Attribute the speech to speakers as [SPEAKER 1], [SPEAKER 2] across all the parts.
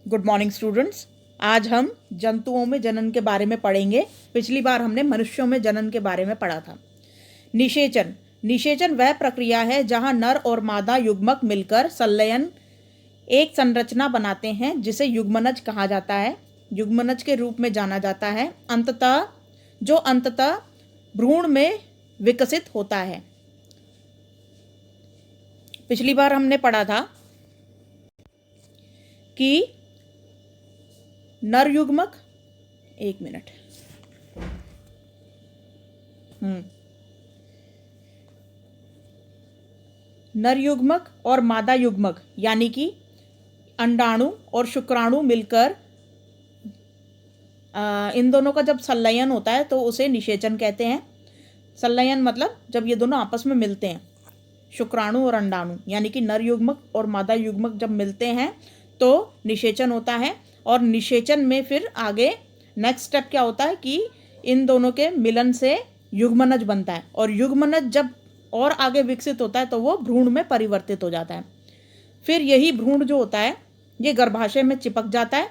[SPEAKER 1] Good morning students. आज हम जंतुओं में जनन के बारे में पढ़ेंगे। पिछली बार हमने मनुष्यों में जनन के बारे में पढ़ा था। निषेचन। निषेचन वह प्रक्रिया है जहां नर और मादा युग्मक मिलकर संलयन एक संरचना बनाते हैं जिसे युग्मनज कहा जाता है, युग्मनज के रूप में जाना जाता है, जो अंततः भ्रूण में विकसित होता है। पिछली बार हमने पढ़ा था कि नर युग्मक, एक मिनट, नर युग्मक और मादा युग्मक यानी कि अंडाणु और शुक्राणु मिलकर इन दोनों का जब संलयन होता है तो उसे निषेचन कहते हैं। संलयन मतलब जब ये दोनों आपस में मिलते हैं, शुक्राणु और अंडाणु यानी कि नर युग्मक और मादा युग्मक जब मिलते हैं तो निषेचन होता है। और निषेचन में फिर आगे नेक्स्ट स्टेप क्या होता है कि इन दोनों के मिलन से युग्मनज बनता है, और युग्मनज जब और आगे विकसित होता है तो वो भ्रूण में परिवर्तित हो जाता है। फिर यही भ्रूण जो होता है ये गर्भाशय में चिपक जाता है।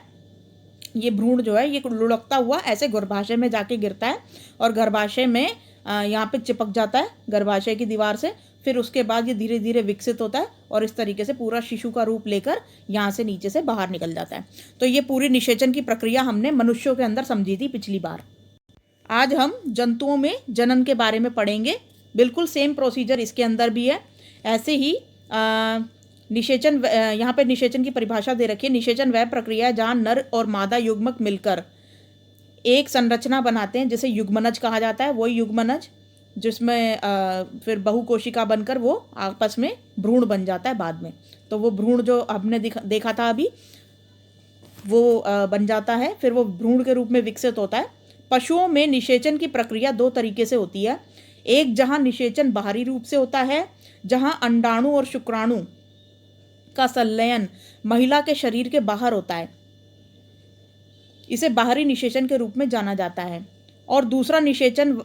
[SPEAKER 1] ये भ्रूण जो है ये लुढ़कता हुआ ऐसे गर्भाशय में जाके गिरता है और गर्भाशय में यहाँ पे चिपक जाता है गर्भाशय की दीवार से। फिर उसके बाद ये धीरे धीरे विकसित होता है और इस तरीके से पूरा शिशु का रूप लेकर यहाँ से नीचे से बाहर निकल जाता है। तो ये पूरी निषेचन की प्रक्रिया हमने मनुष्यों के अंदर समझी थी पिछली बार। आज हम जंतुओं में जनन के बारे में पढ़ेंगे। बिल्कुल सेम प्रोसीजर इसके अंदर भी है। ऐसे ही निषेचन, यहाँ पे निषेचन की परिभाषा दे रखी है। निषेचन वह प्रक्रिया है जहाँ नर और मादा युग्मक मिलकर एक संरचना बनाते हैं जिसे युग्मनज कहा जाता है। वही युग्मनज जिसमें फिर बहुकोशिका बनकर वो आपस में भ्रूण बन जाता है बाद में। तो वो भ्रूण जो हमने देखा था अभी वो बन जाता है, फिर वो भ्रूण के रूप में विकसित होता है। पशुओं में निषेचन की प्रक्रिया दो तरीके से होती है। एक जहाँ निषेचन बाहरी रूप से होता है, जहाँ अंडाणु और शुक्राणु का संलयन महिला के शरीर के बाहर होता है, इसे बाहरी निषेचन के रूप में जाना जाता है। और दूसरा निषेचन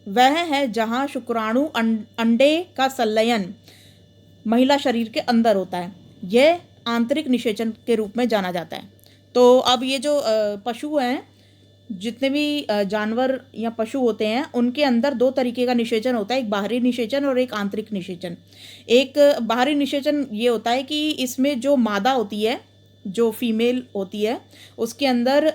[SPEAKER 1] वह है जहाँ शुक्राणु अंडे का संलयन महिला शरीर के अंदर होता है, यह आंतरिक निषेचन के रूप में जाना जाता है। तो अब ये जो पशु हैं, जितने भी जानवर या पशु होते हैं उनके अंदर दो तरीके का निषेचन होता है, एक बाहरी निषेचन और एक आंतरिक निषेचन। एक बाहरी निषेचन ये होता है कि इसमें जो मादा होती है, जो फीमेल होती है, उसके अंदर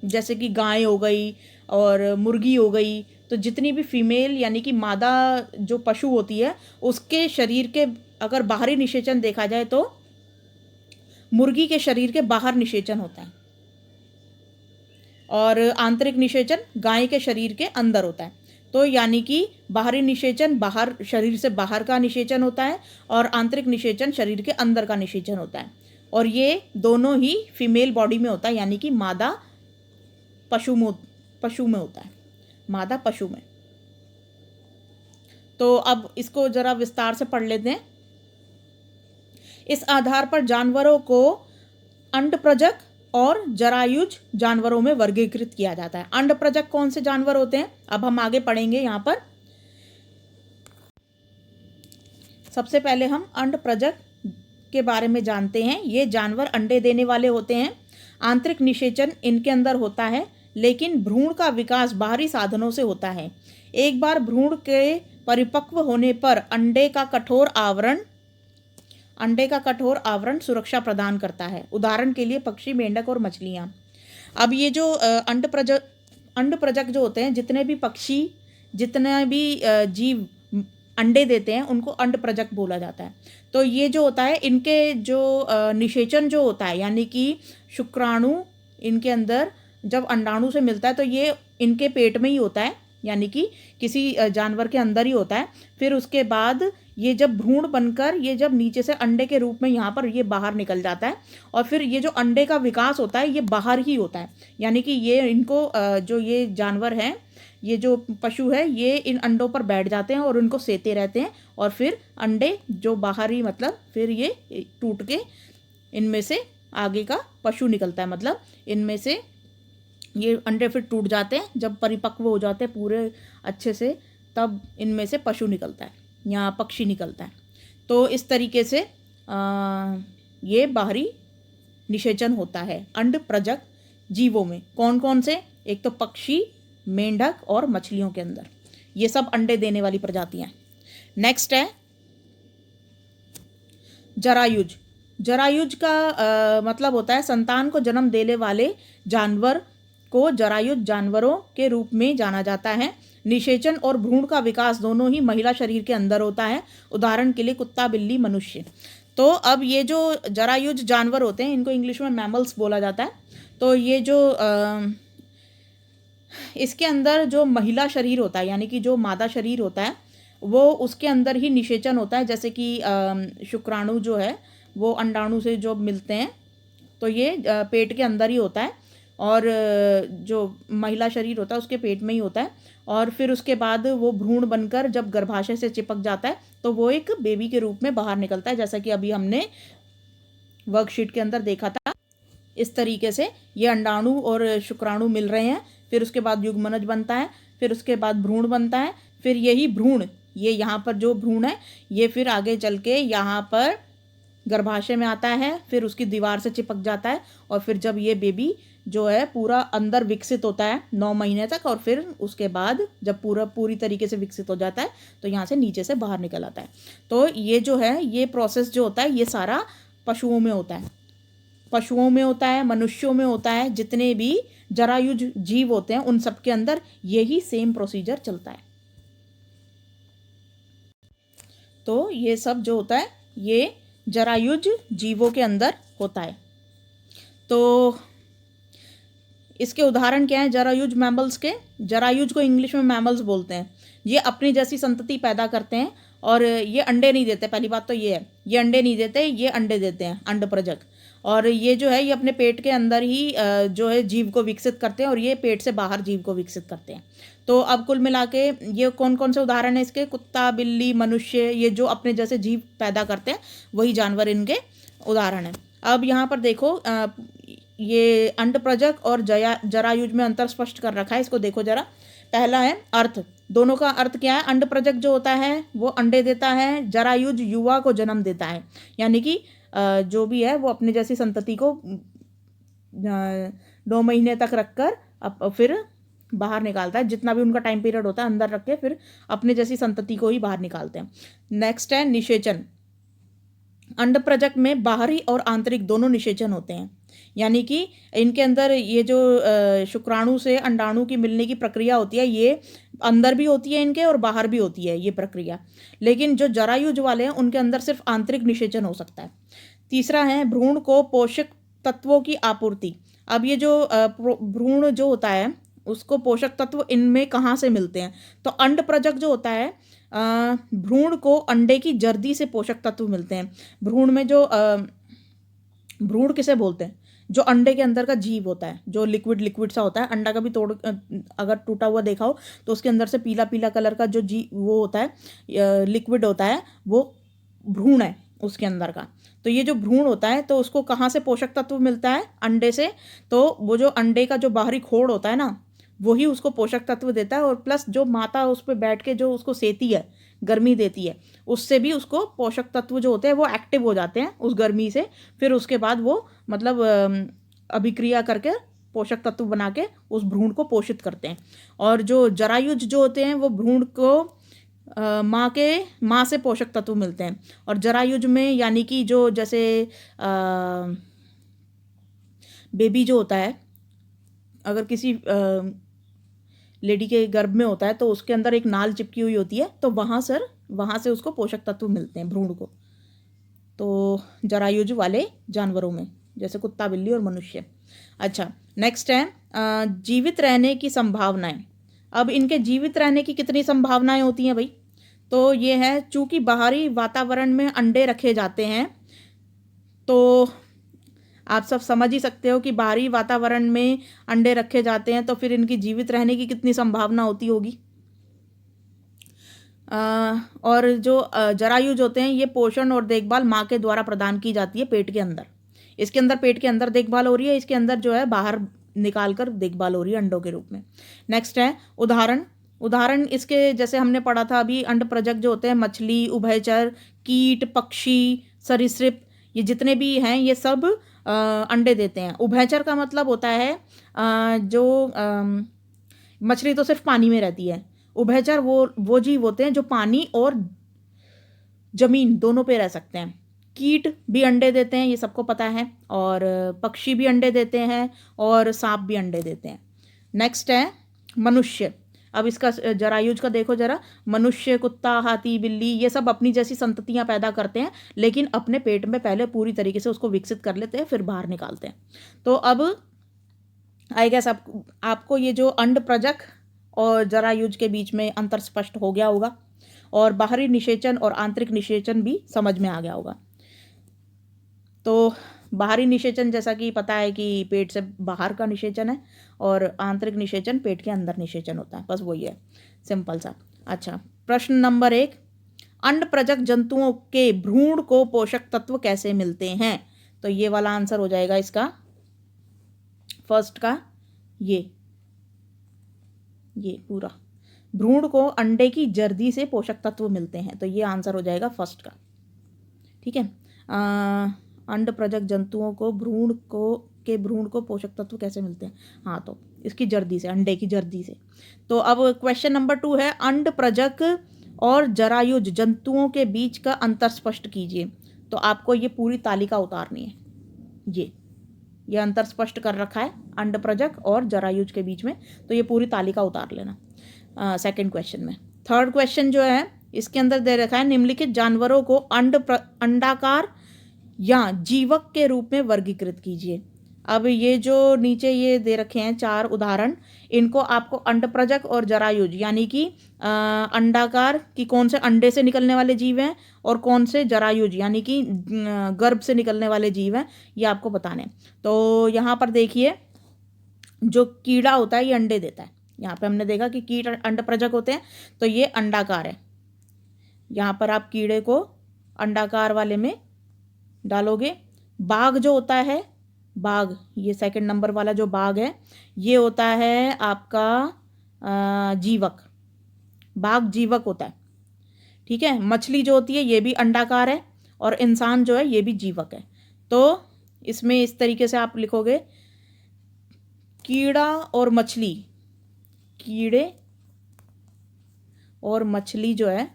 [SPEAKER 1] जैसे कि गाय हो गई और मुर्गी हो गई, तो जितनी भी फीमेल यानी कि मादा जो पशु होती है उसके शरीर के अगर बाहरी निषेचन देखा जाए तो मुर्गी के शरीर के बाहर निषेचन होता है, और आंतरिक निषेचन गाय के शरीर के अंदर होता है। तो यानी कि बाहरी निषेचन बाहर शरीर से बाहर का निषेचन होता है और आंतरिक निषेचन शरीर के अंदर का निषेचन होता है, और ये दोनों ही फीमेल बॉडी में होता है, यानी कि मादा पशु में होता है, मादा पशु में। तो अब इसको जरा विस्तार से पढ़ लेते हैं। इस आधार पर जानवरों को अंडप्रजक और जरायुज जानवरों में वर्गीकृत किया जाता है। अंडप्रजक कौन से जानवर होते हैं अब हम आगे पढ़ेंगे। यहाँ पर सबसे पहले हम अंडप्रजक के बारे में जानते हैं। ये जानवर अंडे देने वाले होते हैं। आंतरिक निषेचन इनके अंदर होता है, लेकिन भ्रूण का विकास बाहरी साधनों से होता है। एक बार भ्रूण के परिपक्व होने पर अंडे का कठोर आवरण सुरक्षा प्रदान करता है। उदाहरण के लिए पक्षी, मेंढक और मछलियाँ। अब ये जो अंडप्रजक जो होते हैं, जितने भी पक्षी, जितने भी जीव अंडे देते हैं उनको अंडप्रजक बोला जाता है। तो ये जो होता है इनके जो निषेचन जो होता है, यानी कि शुक्राणु इनके अंदर जब अंडाणु से मिलता है तो ये इनके पेट में ही होता है, यानी कि किसी जानवर के अंदर ही होता है। फिर उसके बाद ये जब भ्रूण बनकर ये जब नीचे से अंडे के रूप में यहाँ पर ये बाहर निकल जाता है, और फिर ये जो अंडे का विकास होता है ये बाहर ही होता है, यानी कि ये इनको जो ये जानवर हैं, ये जो पशु है, ये इन अंडों पर बैठ जाते हैं और उनको सेते रहते हैं, और फिर अंडे जो बाहर ही मतलब फिर ये टूट के इनमें से आगे का पशु निकलता है। मतलब इनमें से ये अंडे फिर टूट जाते हैं, जब परिपक्व हो जाते हैं पूरे अच्छे से, तब इनमें से पशु निकलता है या पक्षी निकलता है। तो इस तरीके से ये बाहरी निषेचन होता है अंड प्रजक जीवों में। कौन कौन से? एक तो पक्षी, मेंढक और मछलियों के अंदर, ये सब अंडे देने वाली प्रजातियां। नेक्स्ट है जरायुज। जरायुज का मतलब होता है संतान को जन्म देने वाले जानवर को जरायुज जानवरों के रूप में जाना जाता है। निषेचन और भ्रूण का विकास दोनों ही महिला शरीर के अंदर होता है। उदाहरण के लिए कुत्ता, बिल्ली, मनुष्य। तो अब ये जो जरायुज जानवर होते हैं इनको इंग्लिश में मैमल्स बोला जाता है। तो ये जो इसके अंदर जो महिला शरीर होता है यानी कि जो मादा शरीर होता है वो उसके अंदर ही निषेचन होता है। जैसे कि शुक्राणु जो है वो अंडाणु से जो मिलते हैं तो ये पेट के अंदर ही होता है, और जो महिला शरीर होता है उसके पेट में ही होता है, और फिर उसके बाद वो भ्रूण बनकर जब गर्भाशय से चिपक जाता है तो वो एक बेबी के रूप में बाहर निकलता है, जैसा कि अभी हमने वर्कशीट के अंदर देखा था। इस तरीके से ये अंडाणु और शुक्राणु मिल रहे हैं, फिर उसके बाद युग्मनज बनता है, फिर उसके बाद भ्रूण बनता है, फिर यही भ्रूण, ये यहाँ पर जो भ्रूण है ये फिर आगे चल के यहाँ पर गर्भाशय में आता है, फिर उसकी दीवार से चिपक जाता है, और फिर जब ये बेबी जो है पूरा अंदर विकसित होता है 9 महीने तक, और फिर उसके बाद जब पूरी तरीके से विकसित हो जाता है तो यहाँ से नीचे से बाहर निकल आता है। तो ये जो है ये प्रोसेस जो होता है ये सारा पशुओं में होता है, पशुओं में होता है, मनुष्यों में होता है, जितने भी जरायुज जीव होते हैं उन सब के अंदर यही सेम प्रोसीजर चलता है। तो ये सब जो होता है ये जरायुज जीवों के अंदर होता है। तो इसके उदाहरण क्या है जरायुज मैमल्स के? जरायुज को इंग्लिश में मैमल्स बोलते हैं। ये अपनी जैसी संतति पैदा करते हैं और ये अंडे नहीं देते। पहली बात तो ये है, ये अंडे नहीं देते, ये अंडे देते हैं, अंड प्रजक। और ये जो है ये अपने पेट के अंदर ही जो है जीव को विकसित करते हैं, और ये पेट से बाहर जीव को विकसित करते हैं। तो अब कुल मिला के ये कौन कौन से उदाहरण है इसके? कुत्ता, बिल्ली, मनुष्य, ये जो अपने जैसे जीव पैदा करते हैं वही जानवर इनके उदाहरण हैं। अब यहाँ पर देखो ये अंड प्रजक और जरायुज में अंतर स्पष्ट कर रखा है, इसको देखो जरा। पहला है अर्थ, दोनों का अर्थ क्या है? अंड प्रजक जो होता है वो अंडे देता है, जरायुज युवा को जन्म देता है, यानी कि जो भी है वो अपने जैसी संतति को 9 महीने तक रखकर फिर बाहर निकालता है, जितना भी उनका टाइम पीरियड होता है अंदर रख के फिर अपने जैसी संतति को ही बाहर निकालते हैं। नेक्स्ट है निषेचन। अंड प्रजक में बाहरी और आंतरिक दोनों निषेचन होते हैं, यानी कि इनके अंदर ये जो शुक्राणु से अंडाणु की मिलने की प्रक्रिया होती है ये अंदर भी होती है इनके और बाहर भी होती है ये प्रक्रिया। लेकिन जो जरायुज वाले हैं उनके अंदर सिर्फ आंतरिक निषेचन हो सकता है। तीसरा है भ्रूण को पोषक तत्वों की आपूर्ति। अब ये जो भ्रूण जो होता है उसको पोषक तत्व इनमें कहाँ से मिलते हैं? तो अंड प्रजक जो होता है भ्रूण को अंडे की जर्दी से पोषक तत्व मिलते हैं। भ्रूण में जो भ्रूण किसे बोलते हैं? जो अंडे के अंदर का जीव होता है, जो लिक्विड सा होता है। अंडा का भी अगर टूटा हुआ देखा हो तो उसके अंदर से पीला पीला कलर का जो वो होता है लिक्विड होता है वो भ्रूण है उसके अंदर का। तो ये जो भ्रूण होता है तो उसको कहाँ से पोषक तत्व मिलता है? अंडे से। तो वो जो अंडे का जो बाहरी खोड़ होता है ना वही उसको पोषक तत्व देता है, और प्लस जो माता उस पर बैठ के जो उसको सेती है, गर्मी देती है, उससे भी उसको पोषक तत्व जो होते हैं वो एक्टिव हो जाते हैं उस गर्मी से। फिर उसके बाद वो मतलब अभिक्रिया करके पोषक तत्व बना के उस भ्रूण को पोषित करते हैं। और जो जरायुज जो होते हैं वो भ्रूण को माँ से पोषक तत्व मिलते हैं। और जरायुज में यानी कि जो जैसे बेबी जो होता है अगर किसी लेडी के गर्भ में होता है तो उसके अंदर एक नाल चिपकी हुई होती है, तो वहाँ से उसको पोषक तत्व मिलते हैं भ्रूण को। तो जरायुज वाले जानवरों में जैसे कुत्ता, बिल्ली और मनुष्य। अच्छा नेक्स्ट है जीवित रहने की संभावनाएं। अब इनके जीवित रहने की कितनी संभावनाएं होती हैं भाई? तो ये है चूँकि बाहरी वातावरण में अंडे रखे जाते हैं, तो आप सब समझ ही सकते हो कि बाहरी वातावरण में अंडे रखे जाते हैं तो फिर इनकी जीवित रहने की कितनी संभावना होती होगी। और जो जरायुज होते हैं ये पोषण और देखभाल माँ के द्वारा प्रदान की जाती है पेट के अंदर। इसके अंदर पेट के अंदर देखभाल हो रही है, इसके अंदर जो है बाहर निकाल कर देखभाल हो रही है अंडों के रूप में। नेक्स्ट है उदाहरण इसके जैसे हमने पढ़ा था अभी, अंड प्रजक जो होते हैं मछली, उभयचर, कीट, पक्षी, सरीसृप, ये जितने भी हैं ये सब अंडे देते हैं। उभयचर का मतलब होता है जो मछली तो सिर्फ पानी में रहती है। उभयचर वो जीव होते हैं जो पानी और जमीन दोनों पे रह सकते हैं। कीट भी अंडे देते हैं, ये सबको पता है, और पक्षी भी अंडे देते हैं, और सांप भी अंडे देते हैं। नेक्स्ट है मनुष्य। अब इसका जरायुज का देखो जरा। मनुष्य, कुत्ता, हाथी, बिल्ली, ये सब अपनी जैसी संततियां पैदा करते हैं, लेकिन अपने पेट में पहले पूरी तरीके से उसको विकसित कर लेते हैं, फिर बाहर निकालते हैं। तो अब आई गेस आपको ये जो अंड प्रजक और जरायुज के बीच में अंतर स्पष्ट हो गया होगा, और बाहरी निषेचन और आंतरिक निषेचन भी समझ में आ गया होगा। तो बाहरी निषेचन जैसा कि पता है कि पेट से बाहर का निषेचन है, और आंतरिक निषेचन पेट के अंदर निषेचन होता है, बस वही है, सिंपल सा। अच्छा, प्रश्न नंबर 1, अंड प्रजक जंतुओं के भ्रूण को पोषक तत्व कैसे मिलते हैं? तो ये वाला आंसर हो जाएगा इसका फर्स्ट का, ये पूरा। भ्रूण को अंडे की जर्दी से पोषक तत्व मिलते हैं, तो ये आंसर हो जाएगा फर्स्ट का। ठीक है, अंड प्रजक जंतुओं को भ्रूण को पोषक तत्व कैसे मिलते हैं? हाँ, तो इसकी जर्दी से, अंडे की जर्दी से। तो अब क्वेश्चन नंबर 2 है, अंड प्रजक और जरायुज जंतुओं के बीच का अंतर स्पष्ट कीजिए। तो आपको ये पूरी तालिका उतारनी है। ये अंतर स्पष्ट कर रखा है अंड प्रजक और जरायुज के बीच में, तो ये पूरी तालिका उतार लेना सेकंड क्वेश्चन में। थर्ड क्वेश्चन जो है इसके अंदर दे रखा है, निम्नलिखित जानवरों को अंडाकार या जीवक के रूप में वर्गीकृत कीजिए। अब ये जो नीचे ये दे रखे हैं 4 उदाहरण, इनको आपको अंड प्रजक और जरायुज यानी कि अंडाकार की कौन से अंडे से निकलने वाले जीव हैं, और कौन से जरायुज यानी कि गर्भ से निकलने वाले जीव हैं, ये आपको बताने। तो यहाँ पर देखिए, जो कीड़ा होता है ये अंडे देता है। यहाँ पे हमने देखा कि कीट अंड प्रजक होते हैं, तो ये अंडाकार है। यहाँ पर आप कीड़े को अंडाकार वाले में डालोगे। बाघ जो होता है, बाघ, ये सेकंड नंबर वाला जो बाघ है, ये होता है आपका जीवक। बाघ जीवक होता है। ठीक है, मछली जो होती है ये भी अंडाकार है, और इंसान जो है ये भी जीवक है। तो इसमें इस तरीके से आप लिखोगे, कीड़ा और मछली, कीड़े और मछली जो है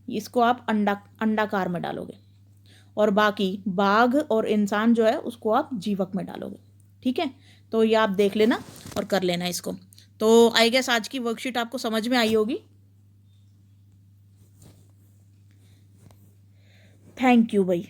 [SPEAKER 1] इसको आप अंडाकार में डालोगे, और बाकी बाघ और इंसान जो है उसको आप जीवक में डालोगे। ठीक है, तो ये आप देख लेना और कर लेना इसको। तो आई गेस आज की वर्कशीट आपको समझ में आई होगी। थैंक यू भाई।